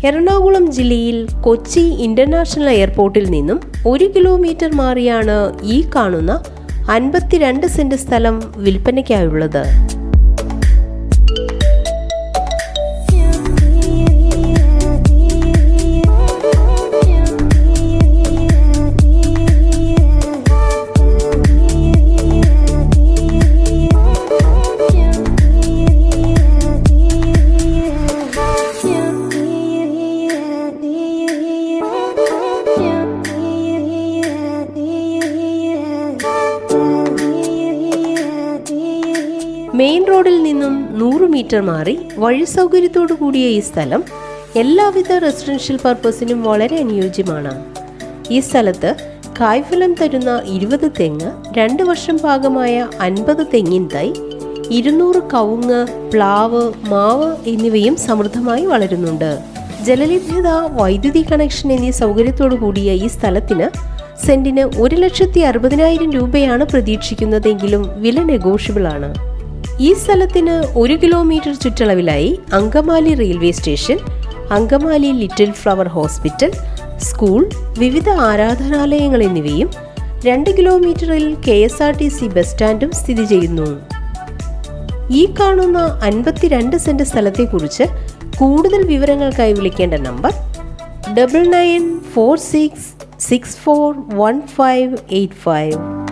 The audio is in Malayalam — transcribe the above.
എറണാകുളം ജില്ലയിൽ കൊച്ചി ഇന്റർനാഷണൽ എയർപോർട്ടിൽ നിന്നും 1 കിലോമീറ്റർ മാറിയാണ് ഈ കാണുന്ന 52 സെന്റ് സ്ഥലം വിൽപ്പനയ്ക്കായുള്ളത്. മെയിൻ റോഡിൽ നിന്നും 100 മീറ്റർ മാറി വഴി സൗകര്യത്തോടു കൂടിയ ഈ സ്ഥലം എല്ലാവിധ റെസിഡൻഷ്യൽ പർപ്പസിനും വളരെ അനുയോജ്യമാണ്. ഈ സ്ഥലത്ത് കായ്ഫലം തരുന്ന 20 തെങ്ങ്, 2 വർഷം പാകമായ 50 തെങ്ങിൻ തൈ, 200 കവുങ്ങ്, പ്ലാവ്, മാവ് എന്നിവയും സമൃദ്ധമായി വളരുന്നുണ്ട്. ജലലഭ്യത, വൈദ്യുതി കണക്ഷൻ എന്നീ സൗകര്യത്തോടു കൂടിയ ഈ സ്ഥലത്തിന് സെന്റിന് 1,60,000 രൂപയാണ് പ്രതീക്ഷിക്കുന്നതെങ്കിലും വില നെഗോഷ്യബിൾ ആണ്. ഈ സ്ഥലത്തിന് 1 കിലോമീറ്റർ ചുറ്റളവിലായി Angamaly railway station, Angamaly little flower hospital, school, വിവിധ ആരാധനാലയങ്ങൾ എന്നിവയും 2 കിലോമീറ്ററിൽ KSRTC ബസ് സ്റ്റാൻഡും സ്ഥിതി ചെയ്യുന്നു. ഈ കാണുന്ന 52 സെന്റ് സ്ഥലത്തെക്കുറിച്ച് കൂടുതൽ വിവരങ്ങൾക്കായി വിളിക്കേണ്ട നമ്പർ 9946641585.